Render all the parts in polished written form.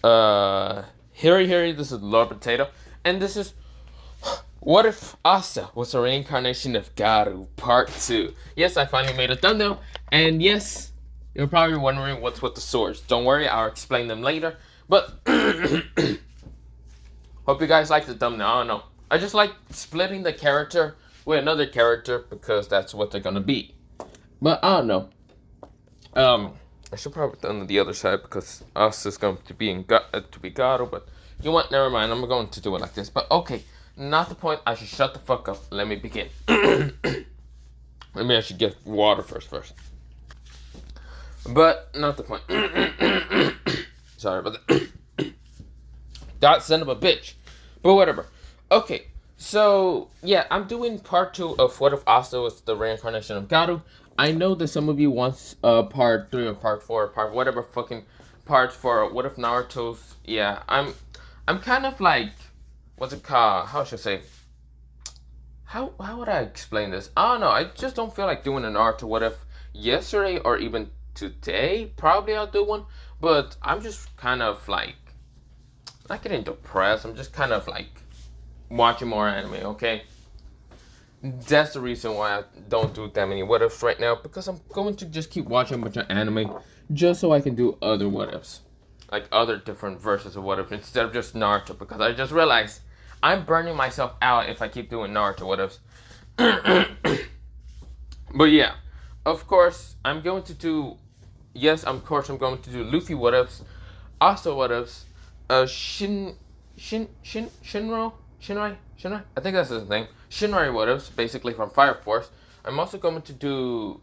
Here, this is Lord Potato, and this is What If Asta Was a Reincarnation of Garou, Part 2. Yes, I finally made a thumbnail, and yes, you're probably wondering what's with the swords. Don't worry, I'll explain them later, but hope you guys like the thumbnail. I don't know. I just like splitting the character with another character because that's what they're gonna be. But I don't know. I should probably done the other side because us is going to be Garou, but you want? Never mind. I'm going to do it like this. But okay, not the point. I should shut the fuck up. Let me begin. Maybe I should get water first. But not the point. Sorry about that. God son of a bitch. But whatever. Okay. So, yeah, I'm doing part 2 of What If Asta Was the Reincarnation of Garou. I know that some of you want part 3 or part 4 or part whatever fucking parts for What If Naruto's. Yeah, I'm kind of like, what's it called? How should I say? How would I explain this? I don't know. I just don't feel like doing a Naruto What If yesterday or even today. Probably I'll do one. But I'm just kind of like, not getting depressed. I'm just kind of like watching more anime, okay? That's the reason why I don't do that many what ifs right now, because I'm going to just keep watching a bunch of anime just so I can do other what ifs, like other different versions of what ifs instead of just Naruto, because I just realized I'm burning myself out if I keep doing Naruto what ifs. But yeah, of course I'm going to do, I'm going to do Luffy what ifs, Asta what ifs, Shinrai, I think that's his name. Shinrai what ifs, basically from Fire Force. I'm also going to do,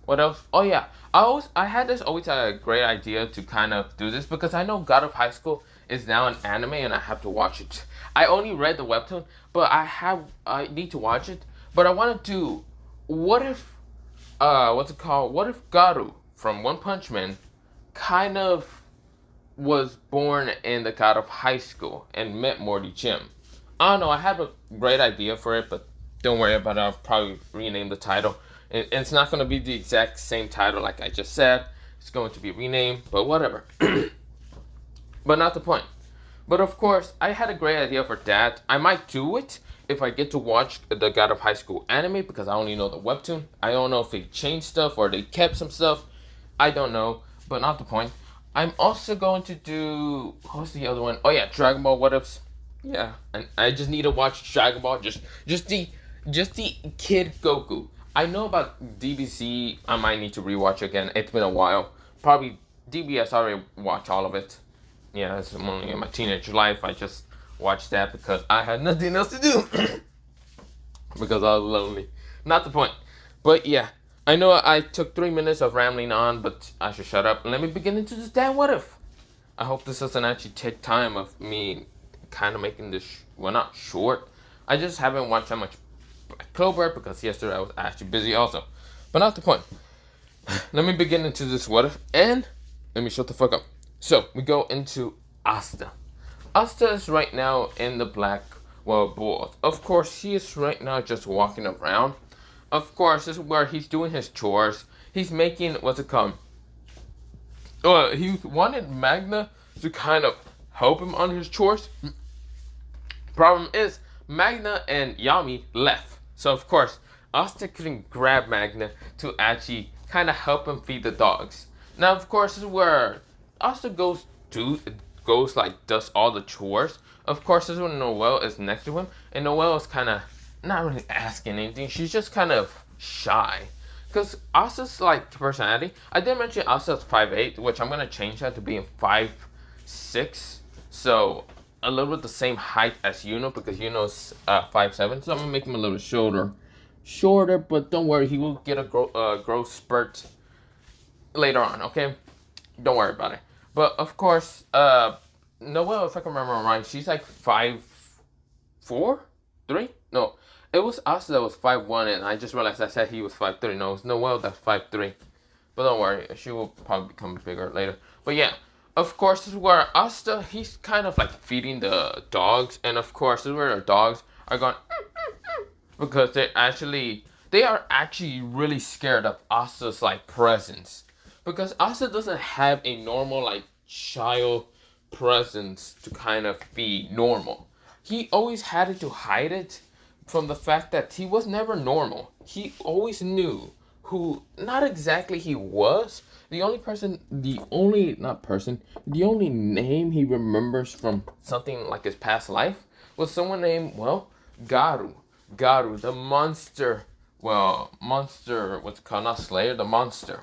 what else? Oh yeah, I had always had a great idea to kind of do this because I know God of High School is now an anime and I have to watch it. I only read the webtoon, but I need to watch it. But I want to do, what if, What if Garou from One Punch Man kind of was born in the God of High School and met Morty Jim. I don't know, I have a great idea for it, but don't worry about it. I'll probably rename the title. And it's not going to be the exact same title like I just said. It's going to be renamed, but whatever. But not the point. But of course, I had a great idea for that. I might do it if I get to watch the God of High School anime because I only know the webtoon. I don't know if they changed stuff or they kept some stuff. I don't know, but not the point. I'm also going to do, what's the other one? Oh yeah, Dragon Ball what ifs. Yeah, and I just need to watch Dragon Ball. Just the Kid Goku. I know about DBZ. I might need to rewatch again. It's been a while. Probably DBS. I already watched all of it. Yeah, it's only in my teenage life. I just watched that because I had nothing else to do. Because I was lonely. Not the point. But yeah. I know I took 3 minutes of rambling on, but I should shut up and let me begin into this damn what if. I hope this doesn't actually take time of me kind of making this, not short. I just haven't watched that much Black Clover because yesterday I was actually busy also. But not the point. Let me begin into this what if and let me shut the fuck up. So, we go into Asta. Asta is right now in the Black Boar. Of course, he is right now just walking around. Of course, this is where he's doing his chores. He's making, what's it called? He wanted Magna to kind of help him on his chores. Problem is, Magna and Yami left. So, of course, Asta couldn't grab Magna to actually kind of help him feed the dogs. Now, of course, this is where Asta does all the chores. Of course, this is when Noelle is next to him. And Noelle is kind of not really asking anything. She's just kind of shy. Because Asta's like personality. I did mention Asta's 5'8", which I'm going to change that to being 5'6". So a little bit the same height as Yuno because Yuno's 5'7". So I'm going to make him a little shorter. But don't worry, he will get a growth spurt later on, okay? Don't worry about it. But of course, Noelle, if I can remember right, she's like 5'4", 3? No. It was Asta that was 5'1", and I just realized I said he was 5'3". No, it's Noelle that's 5'3". But don't worry, she will probably become bigger later. But yeah, of course, this is where Asta, he's kind of like feeding the dogs. And of course, this is where the dogs are going, because they are actually really scared of Asta's like presence. Because Asta doesn't have a normal like child presence to kind of be normal. He always had to hide it from the fact that he was never normal. He always knew who, not exactly he was. The only person, the only, not person, the only name he remembers from something like his past life was someone named, well, Garou. Garou, the monster, well, monster, what's it called, not Slayer, the monster.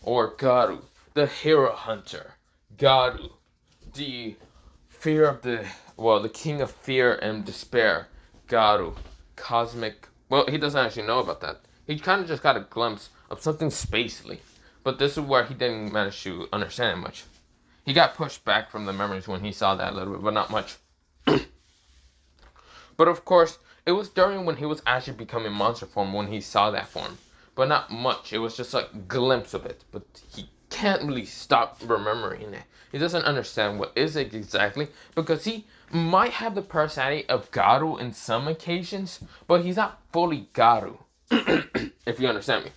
Or Garou, the hero hunter. Garou, the fear of the, well, the king of fear and despair. Garou, cosmic, well, he doesn't actually know about that. He kind of just got a glimpse of something spacely. But this is where he didn't manage to understand it much. He got pushed back from the memories when he saw that a little bit, but not much. But of course, it was during when he was actually becoming monster form when he saw that form. But not much. It was just like a glimpse of it. But he can't really stop remembering it. He doesn't understand what is it exactly. Because he might have the personality of Garou in some occasions. But he's not fully Garou. If you understand me.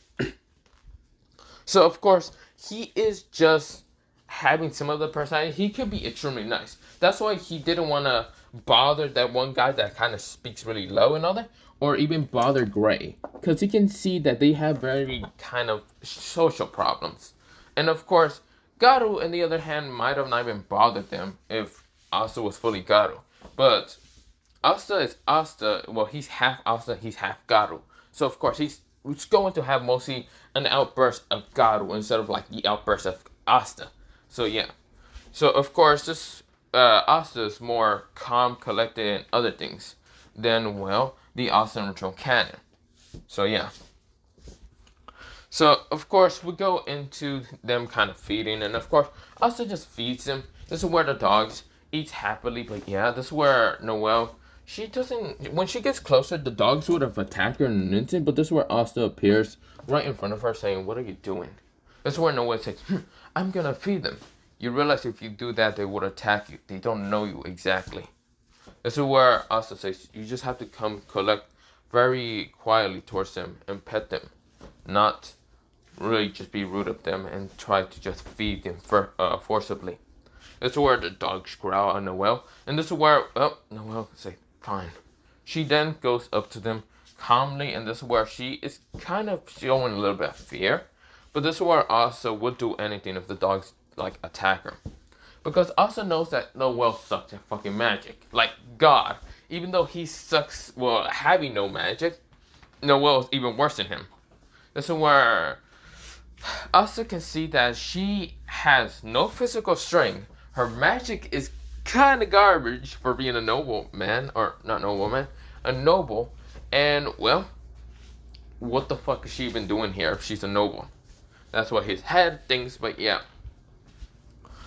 So of course, he is just having some of the personality. He could be extremely nice. That's why he didn't want to bother that one guy that kind of speaks really low and all that, or even bother Gray, because he can see that they have very kind of social problems. And of course, Garou, on the other hand, might have not even bothered them if Asta was fully Garou. But Asta is Asta. Well, he's half Asta, he's half Garou. So of course, he's going to have mostly an outburst of Garou instead of like the outburst of Asta. So yeah. So of course, this Asta is more calm, collected, and other things than, well, the Asta neutral canon. So yeah. So of course we go into them kind of feeding, and of course Asta just feeds them. This is where the dogs eat happily, but yeah, this is where Noelle, she doesn't, when she gets closer, the dogs would have attacked her in an instant, but this is where Asta appears right in front of her saying, "What are you doing?" This is where Noelle says, "I'm gonna feed them." You realize if you do that, they would attack you. They don't know you exactly. This is where Asta says, you just have to come collect very quietly towards them and pet them. Not really just be rude of them and try to just feed them forcibly. This is where the dogs growl at Noelle. And this is where, well, Noelle can say, fine. She then goes up to them calmly, and this is where she is kind of showing a little bit of fear. But this is where Asta would do anything if the dogs like attack her, because Asta knows that Noelle sucks at fucking magic, like God. Even though he sucks, well, having no magic, Noelle is even worse than him. This is where Asta can see that she has no physical strength. Her magic is kind of garbage for being a noble man, or not noble man, a noble. And well, what the fuck is she even doing here if she's a noble? That's what his head thinks. But yeah.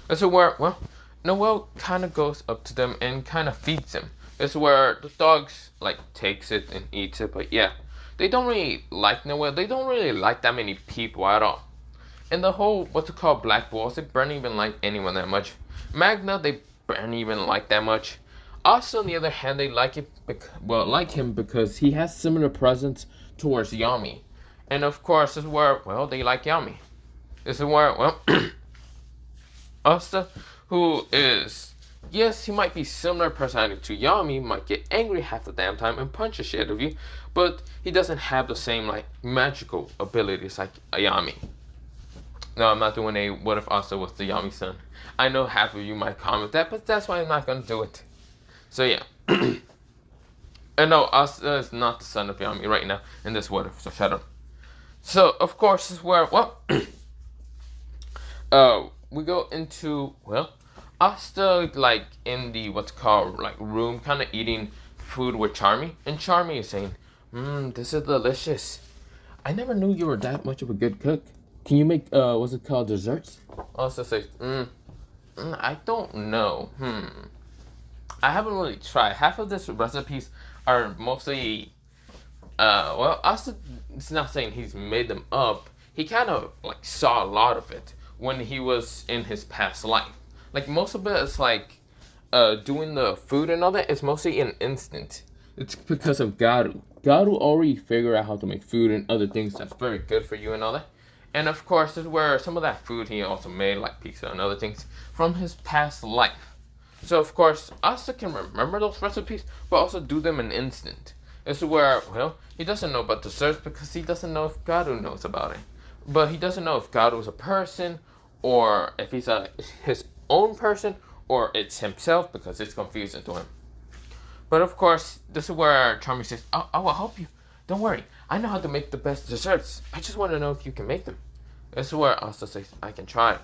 This is where, well, Noelle kind of goes up to them and kind of feeds them. This is where the dogs, like, takes it and eats it. But yeah, they don't really like Noelle. They don't really like that many people at all. And the whole, what's it called, Black Bulls, they barely even like anyone that much. Magna, they barely even like that much. Asta, on the other hand, they like it, like him because he has similar presence towards Yami. And of course, this is where, well, they like Yami. This is where, well, Asta, who is, yes, he might be similar personality to Yami, might get angry half the damn time and punch the shit out of you, but he doesn't have the same, like, magical abilities like Yami. No, I'm not doing a what if Asta was the Yami son. I know half of you might comment that, but that's why I'm not gonna do it. So yeah. And no, Asta is not the son of Yami right now in this what if, so shut up. So, of course, this is where, well, we go into, well, Asta, like, in the, what's called, like, room, kind of eating food with Charmy. And Charmy is saying, this is delicious. I never knew you were that much of a good cook. Can you make, what's it called, desserts? Asta says, I don't know. I haven't really tried. Half of these recipes are mostly, well, Asta is not saying he's made them up. He kind of, like, saw a lot of it when he was in his past life. Like, most of it is like doing the food and all that is mostly an instant. It's because of Garou. Garou already figured out how to make food and other things that's very good for you and all that. And of course, this is where some of that food he also made, like pizza and other things, from his past life. So of course, Asta can remember those recipes, but also do them in an instant. This is where, well, he doesn't know about desserts because he doesn't know if Garou knows about it. But he doesn't know if Garou is a person, or if he's his own person, or it's himself, because it's confusing to him. But of course, this is where Charmy says, I will help you. Don't worry, I know how to make the best desserts. I just want to know if you can make them. This is where Asta says, I can try.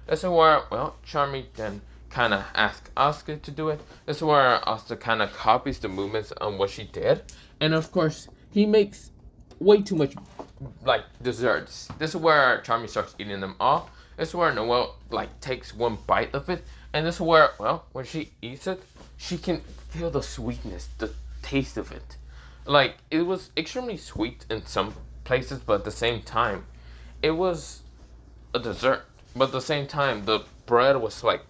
This is where, well, Charmy then kind of asks Asta to do it. This is where Asta kind of copies the movements on what she did. And of course, he makes way too much, like, desserts. This is where Charmy starts eating them all. This is where Noelle, like, takes one bite of it. And this is where, well, when she eats it, she can feel the sweetness, the taste of it. Like, it was extremely sweet in some places, but at the same time, it was a dessert. But at the same time, the bread was, like,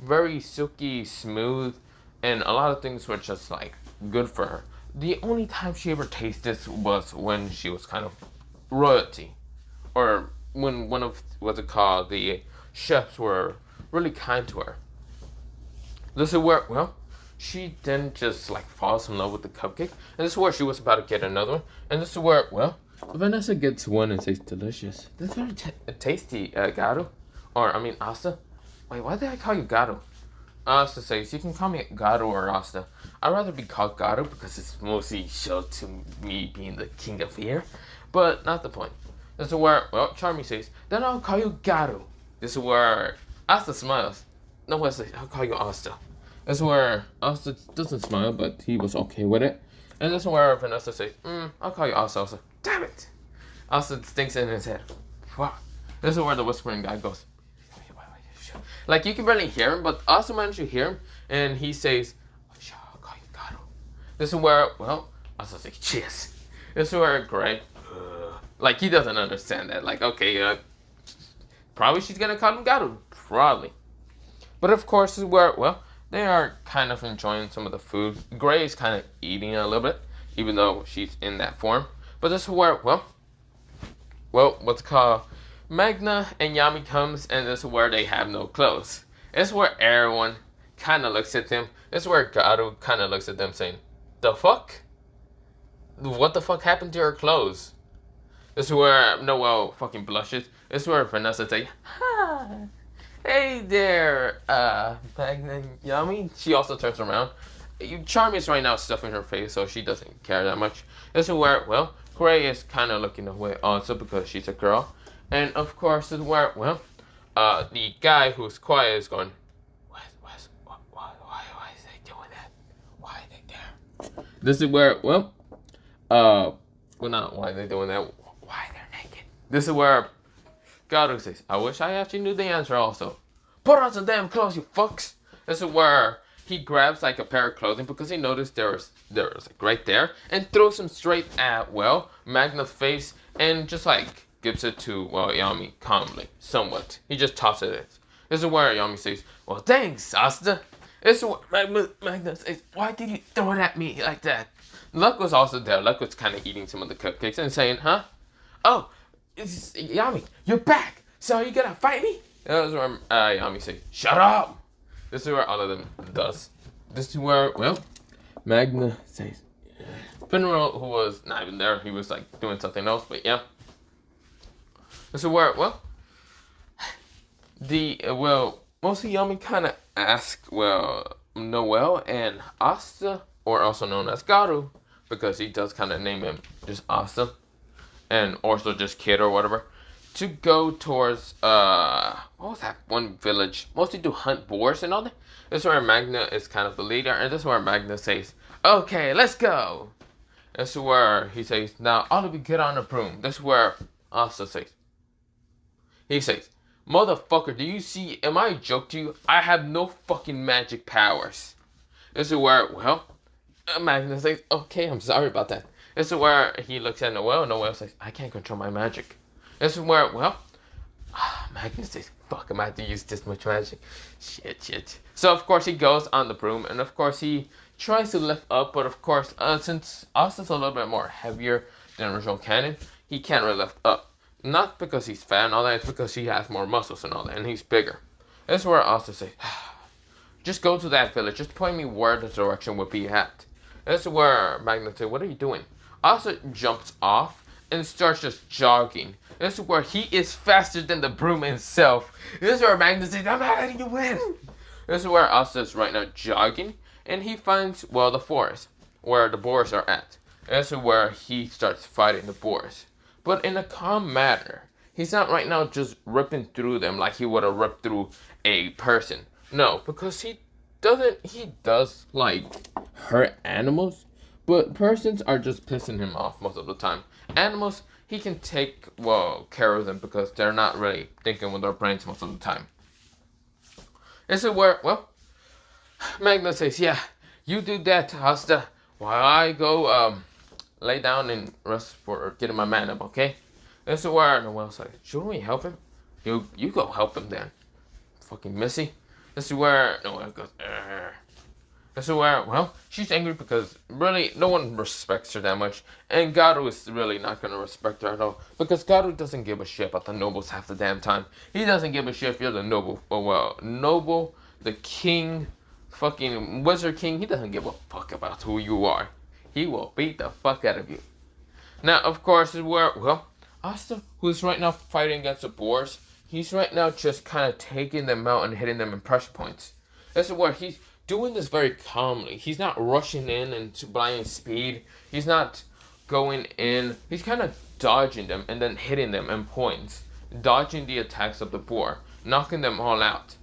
very silky, smooth, and a lot of things were just, like, good for her. The only time she ever tasted this was when she was kind of royalty. Or when one of, what's it called, the chefs were really kind to her. This is where, well, she then just, like, falls in love with the cupcake. And this is where she was about to get another one. And this is where, well, Vanessa gets one and says, delicious. That's very tasty, Garou. Or, I mean, Asta. Wait, why did I call you Garou? Asta says, you can call me Garou or Asta. I'd rather be called Garou because it's mostly showed to me being the king of here. But not the point. This is where, well, Charmy says, then I'll call you Garou. This is where Asta smiles. No, Wes says, I'll call you Asta. This is where Asta doesn't smile, but he was okay with it. And this is where Vanessa says, I'll call you Asta also. Damn it! Asta thinks in his head. Fuck. This is where the whispering guy goes. Like, you can barely hear him, but Asta managed to hear him. And he says, I'll call you Garou. This is where, well, Asta says, cheers. This is where Greg, like, he doesn't understand that. Like, okay, probably she's gonna call him Garou. Probably. But of course, this is where, well, they are kind of enjoying some of the food. Gray is kind of eating a little bit, even though she's in that form. But this is where, well, what's it called? Magna and Yami comes, and this is where they have no clothes. This is where everyone kind of looks at them. This is where Garou kind of looks at them saying, the fuck? What the fuck happened to her clothes? This is where Noelle fucking blushes. This is where Vanessa says, hi. Hey there, Magna and Yami. She also turns around. Charmy is right now stuffing her face, so she doesn't care that much. This is where, well, Gray is kind of looking away also because she's a girl. And of course, this is where, well, the guy who's quiet is going, why is they doing that? Why are they there? This is where, well, not why are they doing that? Why they're naked? This is where Garou says, I wish I actually knew the answer also. Put on some damn clothes, you fucks. This is where he grabs like a pair of clothing because he noticed there was like right there and throws him straight at, well, Magna's face and just like gives it to, well, Yami calmly, somewhat. He just tosses it. This is where Yami says, well, thanks, Asta. This is where Magna says, why did you throw it at me like that? Luck was also there. Luck was kind of eating some of the cupcakes and saying, huh? Oh, it's Yami, you're back. So you gonna fight me? That was where Yami says, shut up. This is where all of them does. This is where, well, Magna says, Finral, who was not even there, he was like doing something else, but yeah. This is where, well, mostly Yami kind of asked, well, Noelle and Asta, or also known as Garou, because he does kind of name him just Asta, and also just Kid or whatever, to go towards, what was that one village, mostly to hunt boars and all that. This is where Magna is kind of the leader, and this is where Magna says, okay, let's go. This is where he says, now all of you get on the broom. This is where Asta says, he says, motherfucker, do you see, am I a joke to you? I have no fucking magic powers. This is where, well, Magna says, okay, I'm sorry about that. This is where he looks at Noelle, and Noelle says, I can't control my magic. This is where, well, Magna says, fuck, I'm about to use this much magic. Shit. So, of course, he goes on the broom, and of course, he tries to lift up, but of course, since Asta's a little bit more heavier than original canon, he can't really lift up. Not because he's fat and all that, it's because he has more muscles and all that, and he's bigger. That's where Asta says, just go to that village, just point me where the direction would be at. That's where Magnus says, what are you doing? Asta jumps off and starts just jogging. This is where he is faster than the broom himself. This is where Magnus says, I'm not letting you win. This is where Asta is right now jogging, and he finds, well, the forest, where the boars are at. This is where he starts fighting the boars. But in a calm manner. He's not right now just ripping through them like he would have ripped through a person. No, because he does, like, hurt animals, but persons are just pissing him off most of the time. Animals, he can take, well, care of them because they're not really thinking with their brains most of the time. This is where, well, Magnus says, yeah, you do that, Asta, while I go, lay down and rest for getting my man up, okay? This is where Noel's like, shouldn't we help him? You go help him then. Fucking Missy. This is where Noel goes, This is where, well, she's angry because really no one respects her that much. And Garou is really not going to respect her at all. Because Garou doesn't give a shit about the nobles half the damn time. He doesn't give a shit if you're the noble. Well, noble, the king, fucking wizard king. He doesn't give a fuck about who you are. He will beat the fuck out of you. Now, of course, is where, well, Asta, who's right now fighting against the boars, he's right now just kind of taking them out and hitting them in pressure points. This is where he's doing this very calmly. He's not rushing in into blind speed. He's not going in. He's kind of dodging them and then hitting them in points. Dodging the attacks of the boar. Knocking them all out.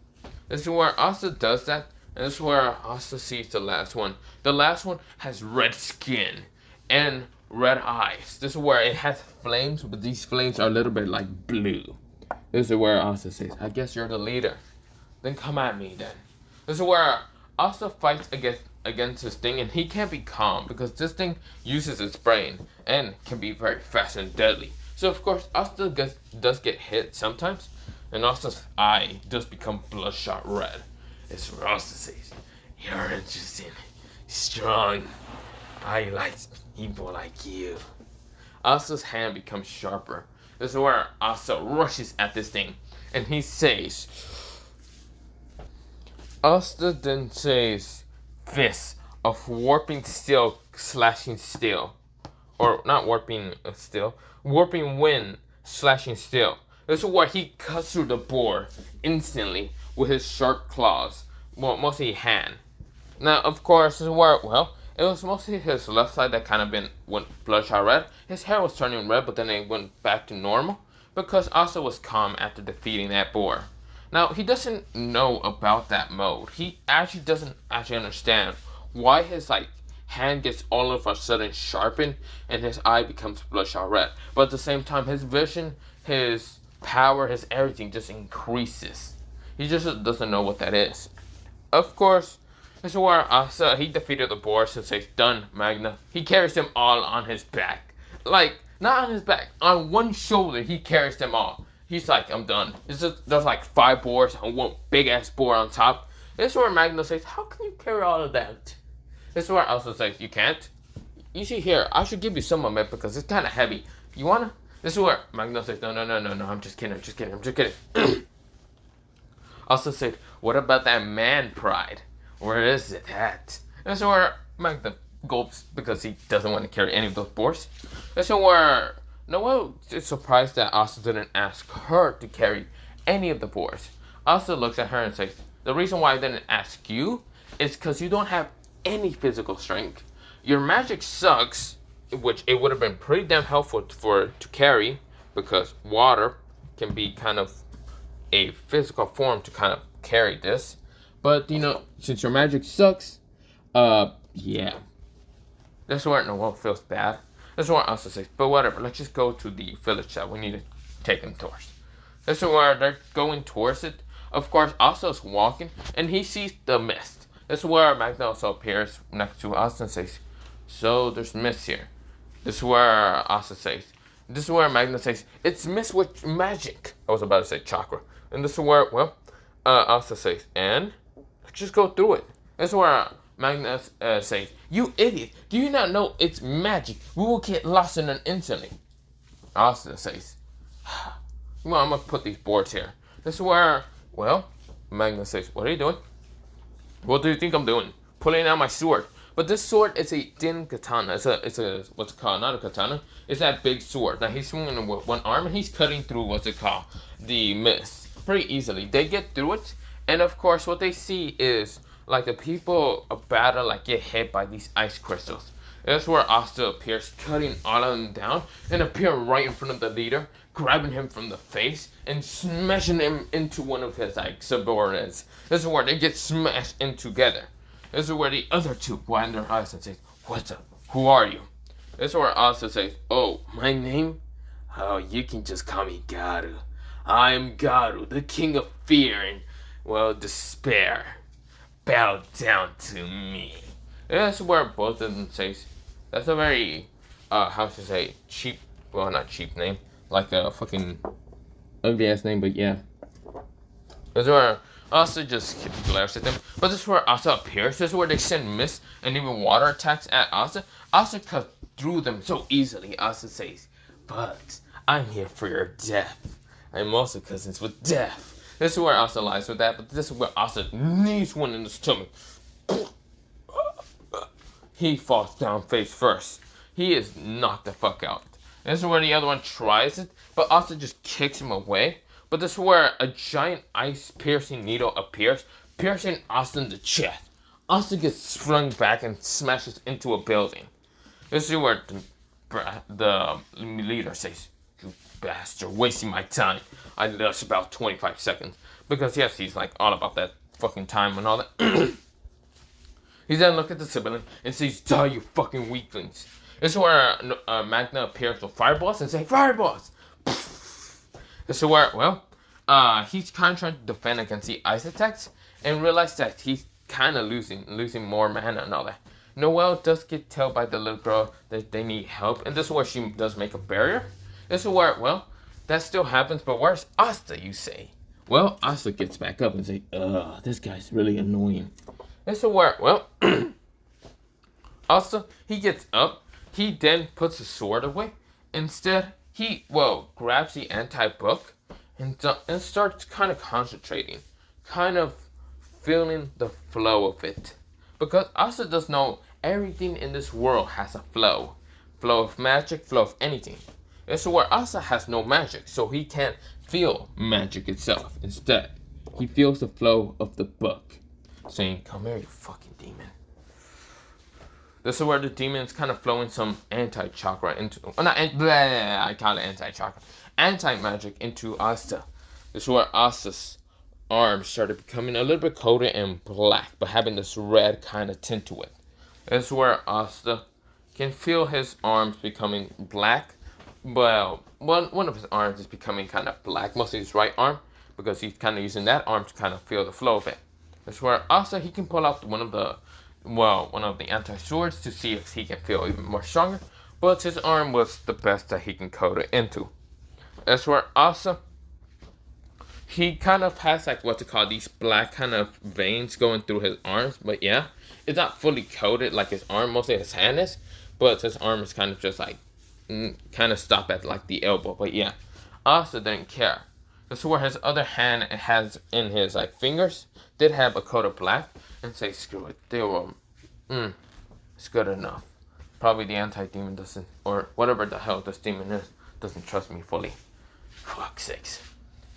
This is where Asta does that. And this is where Asta sees the last one. The last one has red skin and red eyes. This is where it has flames, but these flames are a little bit like blue. This is where Asta says, I guess you're the leader. Then come at me then. This is where Asta fights against this thing, and he can't be calm because this thing uses its brain and can be very fast and deadly. So of course Asta does get hit sometimes, and Asta's eye does become bloodshot red. It's where Asta says, you're interesting, strong. I like people like you. Asta's hand becomes sharper. This is where Asta rushes at this thing, and he says, Asta then says, fist of warping steel, slashing steel. Or not warping steel, warping wind, slashing steel. This is where he cuts through the boar instantly with his sharp claws. Well, mostly hand. Now, of course, this is where, well, it was mostly his left side that kind of went bloodshot red. His hair was turning red, but then it went back to normal because Asta was calm after defeating that boar. Now, he doesn't know about that mode. He actually doesn't understand why his, like, hand gets all of a sudden sharpened and his eye becomes bloodshot red. But at the same time, his vision, his power, his everything just increases. He just doesn't know what that is. Of course, this is where Asta, he defeated the boars and says, done, Magna. He carries them all on his back. Like, not on his back, on one shoulder, he carries them all. He's like, I'm done. There's like 5 boars and one big ass boar on top. This is where Magna says, how can you carry all of that? This is where Asta says, you can't. You see here, I should give you some of it because it's kind of heavy. You wanna? This is where Magna says, no, I'm just kidding. Asta said, what about that man pride? Where is it at? This is where Magna gulps because he doesn't want to carry any of those boars. This is where Noel is surprised that Asta didn't ask her to carry any of the boars. Asta looks at her and says, the reason why I didn't ask you is because you don't have any physical strength. Your magic sucks, which it would have been pretty damn helpful to carry because water can be kind of a physical form to kind of carry this. But, you know, since your magic sucks, yeah. That's where Noel feels bad. That's where Asta says, but whatever, let's just go to the village that we need to take them towards. That's where they're going towards it. Of course, Asta's walking, and he sees the mist. That's where Magna also appears next to Asta and says, so there's mist here. This is where Asta says, this is where Magna says, it's mist with magic. I was about to say chakra. And this is where, well, Asta says, and let's just go through it. This is where Magnus says, you idiot, do you not know it's magic? We will get lost in an instantly. Asta says, Well, I'm gonna put these boards here. This is where, well, Magna says, what are you doing? What do you think I'm doing? Pulling out my sword. But this sword is a thin katana. It's a what's it called? Not a katana. It's that big sword. Now he's swinging it with one arm and he's cutting through what's it called? The mist. Pretty easily. They get through it, and of course what they see is like the people about to like get hit by these ice crystals. That's where Asta appears, cutting all of them down, and appear right in front of the leader, grabbing him from the face and smashing him into one of his like subordinates. This is where they get smashed in together. This is where the other two wind their eyes and say, "What's up? Who are you?" This is where Asta says, "Oh, my name? Oh, you can just call me Garou. I am Garou, the king of fear and, well, despair. Bow down to me." That's where both of them says, that's a very, how should I say, cheap, well, not cheap name, like a fucking ugly ass name, but yeah. This is where Asta just glares at them, but this is where Asta appears. This is where they send mist and even water attacks at Asta. Asta cuts through them so easily. Asta says, "But I'm here for your death. I'm also cousins with death." This is where Asta lies with that, but this is where Asta knees one in the stomach. He falls down face first. He is knocked the fuck out. This is where the other one tries it, but Asta just kicks him away. But this is where a giant ice-piercing needle appears, piercing Asta in the chest. Asta gets sprung back and smashes into a building. This is where the leader says, "You bastard, wasting my time." I lost about 25 seconds. Because yes, he's like all about that fucking time and all that. He then looks at the civilian and says, "Die, you fucking weaklings." This is where Magna appears with fireballs and says, "Fireballs!" This is where, well, he's kind of trying to defend against the ice attacks and realize that he's kind of losing more mana and all that. Noelle does get told by the little girl that they need help, and this is where she does make a barrier. This is where, well, that still happens, but where's Asta, you say? Well, Asta gets back up and says, "Ugh, this guy's really annoying." This is where, well, Asta, he gets up, he then puts his sword away. Instead, he, well, grabs the anti-book and starts kind of concentrating, kind of feeling the flow of it. Because Asta does know everything in this world has a flow. Flow of magic, flow of anything. This is where Asta has no magic, so he can't feel magic itself. Instead, he feels the flow of the book, saying, "Come here, you fucking demon." This is where the demon is kind of flowing some anti-chakra into, I call it anti-chakra, anti-magic into Asta. This is where Asta's arms started becoming a little bit coated in black, but having this red kind of tint to it. This is where Asta can feel his arms becoming black. Well, one of his arms is becoming kind of black, mostly his right arm, because he's kind of using that arm to kind of feel the flow of it. This is where Asta, he can pull out one of the anti-swords to see if he can feel even more stronger, but his arm was the best that he can coat it into. That's where Asta, he kind of has like what's it called, these black kind of veins going through his arms, but yeah, it's not fully coated like his arm, mostly his hand is, but his arm is kind of just like, kind of stop at like the elbow, but yeah, Asta didn't care. This is where his other hand has in his like fingers did have a coat of black, and say, "Screw it, they will, it's good enough." Probably the anti-demon doesn't, or whatever the hell this demon is, doesn't trust me fully. Fuck's sakes.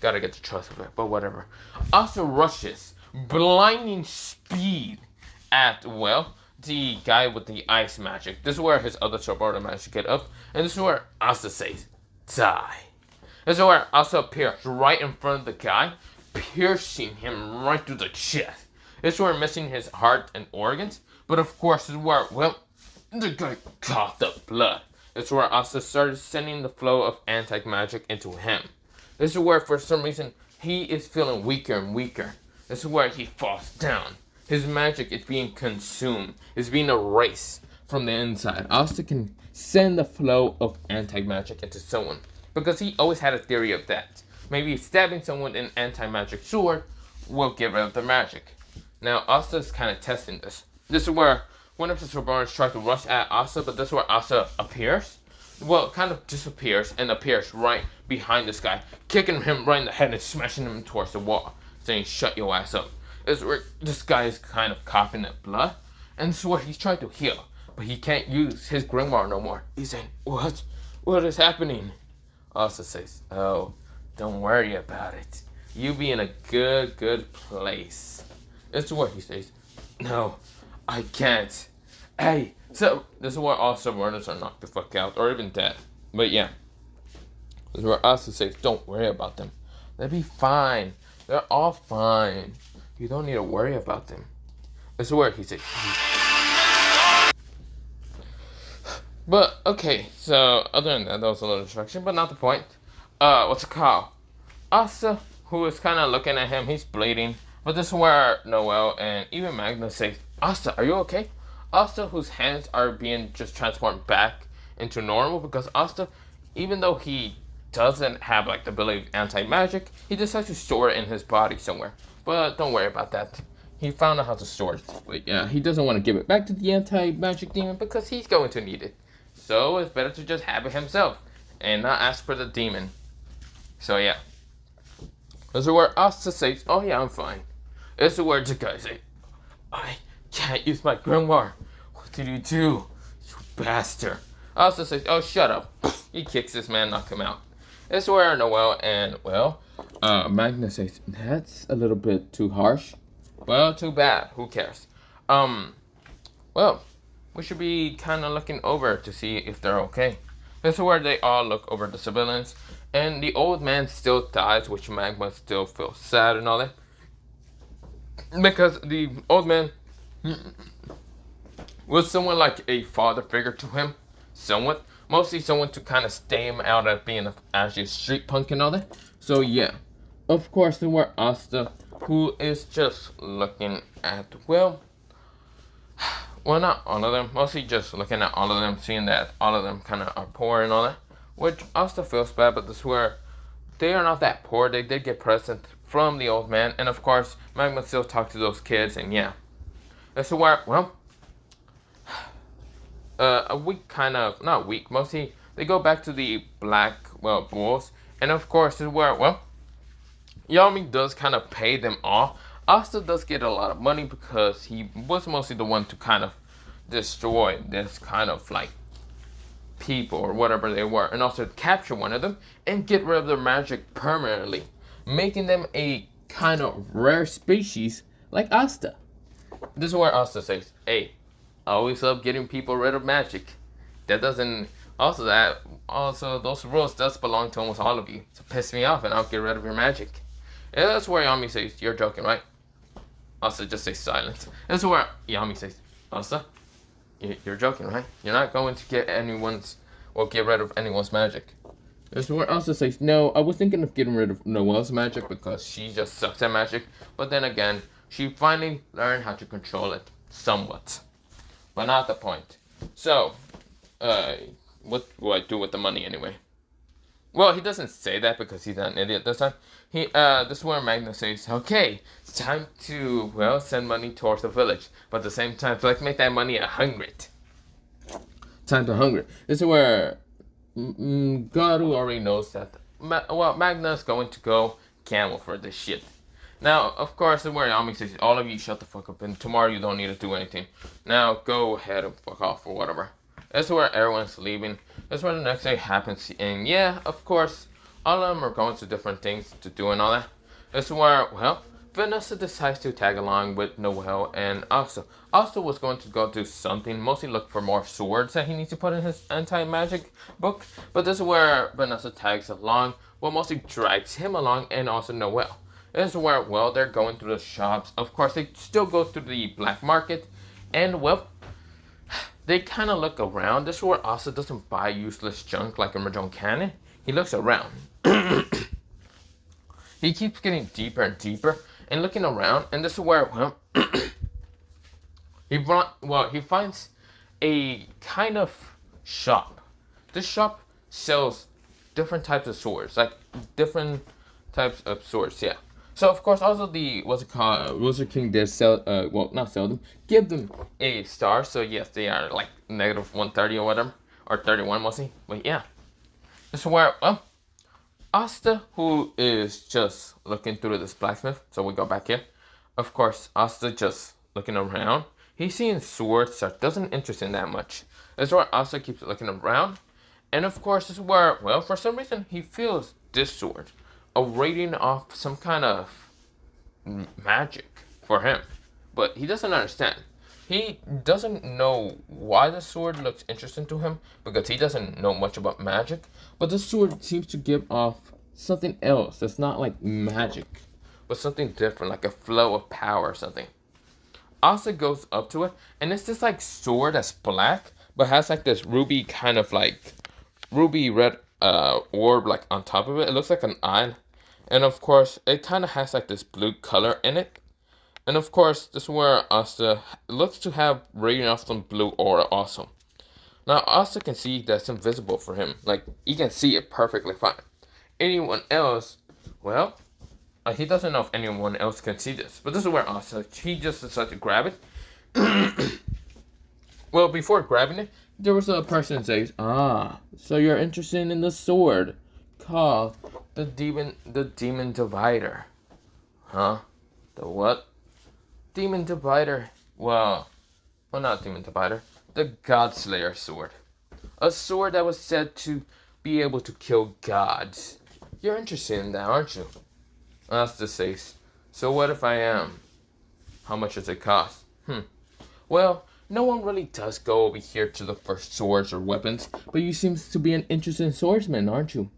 Gotta get the trust of it, but whatever. Asta rushes, blinding speed at, well, the guy with the ice magic. This is where his other subordinate managed to get up, and this is where Asta says, "Die." This is where Asta appears right in front of the guy, piercing him right through the chest. This is where missing his heart and organs, but of course this is where, well, the guy coughed up blood. This is where Asta started sending the flow of anti-magic into him. This is where, for some reason, he is feeling weaker and weaker. This is where he falls down. His magic is being consumed, is being erased from the inside. Asta can send the flow of anti-magic into someone, because he always had a theory of that. Maybe stabbing someone with an anti-magic sword will get rid of the magic. Now, Asta is kind of testing this. This is where one of the subordinates tries to rush at Asta, but this is where Asta appears. well, kind of disappears and appears right behind this guy, kicking him right in the head and smashing him towards the wall, saying, "Shut your ass up." It's where this guy is kind of coughing at blood, and it's where he's trying to heal, but he can't use his grimoire no more. He's saying, "What? What is happening?" Asta says, "Oh, don't worry about it. You be in a good place." It's where he says, "No, I can't. Hey, so this is where all subordinates are knocked the fuck out, or even dead. But yeah, this is where Asta says, don't worry about them. They'll be fine. They're all fine. You don't need to worry about them." This is where he says. But okay, so other than that was a little distraction, but not the point. What's it called? Asta, who is kind of looking at him, he's bleeding. But this is where Noel and even Magnus say, "Asta, are you okay?" Asta, whose hands are being just transformed back into normal, because Asta, even though he doesn't have like the ability of anti-magic, he decides to store it in his body somewhere. But don't worry about that. He found out how to store it. But yeah, he doesn't want to give it back to the anti-magic demon because he's going to need it. So it's better to just have it himself and not ask for the demon. So yeah. This is where Asta says, "Oh yeah, I'm fine." This is where the guy says, "I can't use my grimoire. What did you do, you bastard?" Asta says, "Oh, shut up." He kicks this man, knocks him out. This is where Noel and, well, Magnus says, "That's a little bit too harsh." Well, too bad. Who cares? Well, we should be kind of looking over to see if they're okay. This is where they all look over the civilians. And the old man still dies, which Magnus still feels sad and all that. Because the old man was someone like a father figure to him. Somewhat. Mostly someone to kind of stay him out of being actually a street punk and all that. So yeah. Of course, there were Asta, who is just looking at, well, not all of them. Mostly just looking at all of them, seeing that all of them kind of are poor and all that. Which Asta feels bad, but this where they are not that poor. They did get present from the old man. And of course, Magnus still talked to those kids. And yeah. This is where, well, a week kind of, not week, mostly they go back to the black, well, bulls. And of course, this is where, well, Yami does kind of pay them off. Asta does get a lot of money because he was mostly the one to kind of destroy this kind of like people or whatever they were, and also capture one of them and get rid of their magic permanently, making them a kind of rare species like Asta. This is where Asta says, "Hey, I always love getting people rid of magic. That doesn't also those rules does belong to almost all of you. So piss me off and I'll get rid of your magic." And that's where Yami says, "You're joking, right?" Asta just says silence. This is where Yami says, "Asta, you're joking, right? You're not going to get rid of anyone's magic." This is where Asta says, "No, I was thinking of getting rid of Noelle's magic because she just sucks at magic. But then again, she finally learned how to control it somewhat. But not the point. So, what do I do with the money anyway?" Well, he doesn't say that because he's not an idiot this time. This is where Magnus says, "Okay, it's time to, well, send money towards the village. But at the same time, let's make that money 100. Time to 100. This is where Garou already knows that, Magnus is going to go camel for this shit. Now, of course, this is where Yami says, "All of you shut the fuck up, and tomorrow you don't need to do anything. Now, go ahead and fuck off or whatever." This is where everyone's leaving. This is where the next day happens. And yeah, of course, all of them are going to different things to do and all that. This is where, well, Vanessa decides to tag along with Noel and Asta. Asta was going to go do something, mostly look for more swords that he needs to put in his anti-magic book. But this is where Vanessa tags along, well, mostly drags him along, and also Noel. This is where, well, they're going through the shops. Of course, they still go through the black market. And, well, they kind of look around. This is where Asta doesn't buy useless junk like a Mahjong cannon. He looks around. He keeps getting deeper and deeper and looking around. And this is where, well, he finds a kind of shop. This shop sells different types of swords, like different types of swords, yeah. So, of course, also the, Wizard King did sell, not sell them, give them a star. So, yes, they are like -130 or whatever. or 31 mostly. But yeah, this is where, well, Asta, who is just looking through this blacksmith, so we go back here. Of course, Asta just looking around. He's seeing swords that doesn't interest him that much. This is where Asta keeps looking around. And of course, this is where, well, for some reason, he feels this sword radiating off some kind of magic for him. But he doesn't understand. He doesn't know why the sword looks interesting to him because he doesn't know much about magic. But the sword seems to give off something else that's not like magic, but something different, like a flow of power or something. Asta goes up to it, and it's this like sword that's black, but has like this ruby kind of like ruby red orb like on top of it. It looks like an eye, and of course it kind of has like this blue color in it. And of course, this is where Asta looks to have radiant off some blue aura also. Now, Asta can see that's invisible for him. Like, he can see it perfectly fine. Anyone else, well, he doesn't know if anyone else can see this. But this is where Asta, he just decided to grab it. Well, before grabbing it, there was a person that says, "Ah, so you're interested in the sword called the demon divider." Huh? The what? Demon divider. Well, not demon divider. The Godslayer sword. A sword that was said to be able to kill gods. You're interested in that, aren't you? Asta says, "So what if I am? How much does it cost?" Well, no one really does go over here to look for swords or weapons, but you seem to be an interested swordsman, aren't you?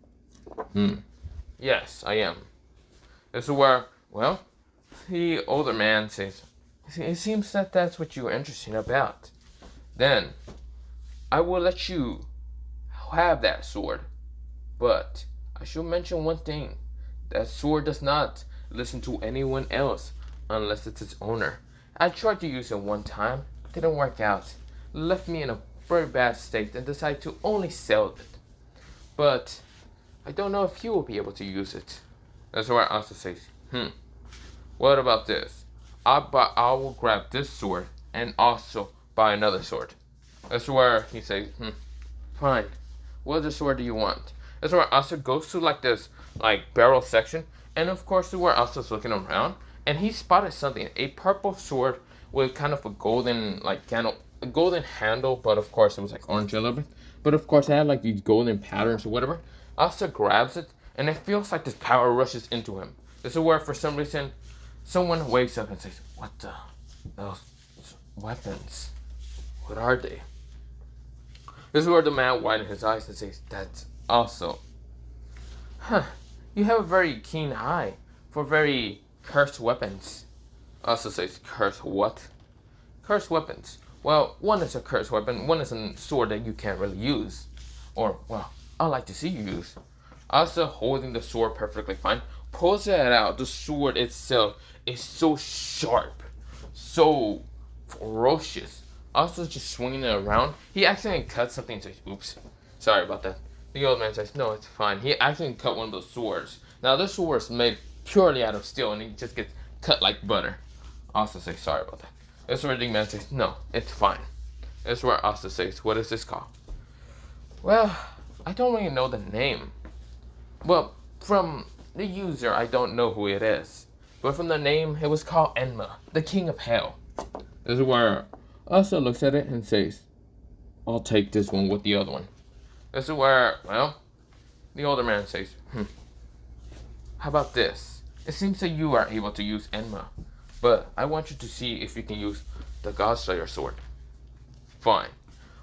Yes, I am. This is where, well, the older man says, "It seems that that's what you're interested about. Then, I will let you have that sword. But, I should mention one thing. That sword does not listen to anyone else unless it's its owner. I tried to use it one time. Didn't work out. Left me in a very bad state and decided to only sell it. But, I don't know if you will be able to use it." That's where Asta says, "What about this? I will grab this sword and also buy another sword." That's where he says, "Fine. What other sword do you want?" That's where Asta goes to like this like barrel section, and of course to where Asta's looking around, and he spotted something, a purple sword with kind of a golden like a golden handle, but of course it was like orange a little bit. But of course it had like these golden patterns or whatever. Asta grabs it, and it feels like this power rushes into him. This is where for some reason someone wakes up and says, "What the? Those weapons? What are they?" This is where the man widens his eyes and says, "That's also, you have a very keen eye for very cursed weapons." Also says, "Cursed what?" "Cursed weapons. Well, one is a cursed weapon, one is a sword that you can't really use. Or, well, I'd like to see you use." Also holding the sword perfectly fine, pulls it out. The sword itself is so sharp, so ferocious. Also just swinging it around. He accidentally cut something and says, "Oops, sorry about that." The old man says, "No, it's fine." He accidentally cut one of those swords. Now this sword is made purely out of steel and he just gets cut like butter. Asta says, "Sorry about that." This is where the man says, "No, it's fine." This is where Asta says, "What is this called?" "Well, I don't really know the name. Well, from the user, I don't know who it is. But from the name, it was called Enma, the King of Hell." This is where Asta looks at it and says, "I'll take this one with the other one." This is where, well, the older man says, "How about this? It seems that you are able to use Enma, but I want you to see if you can use the Godslayer sword." Fine.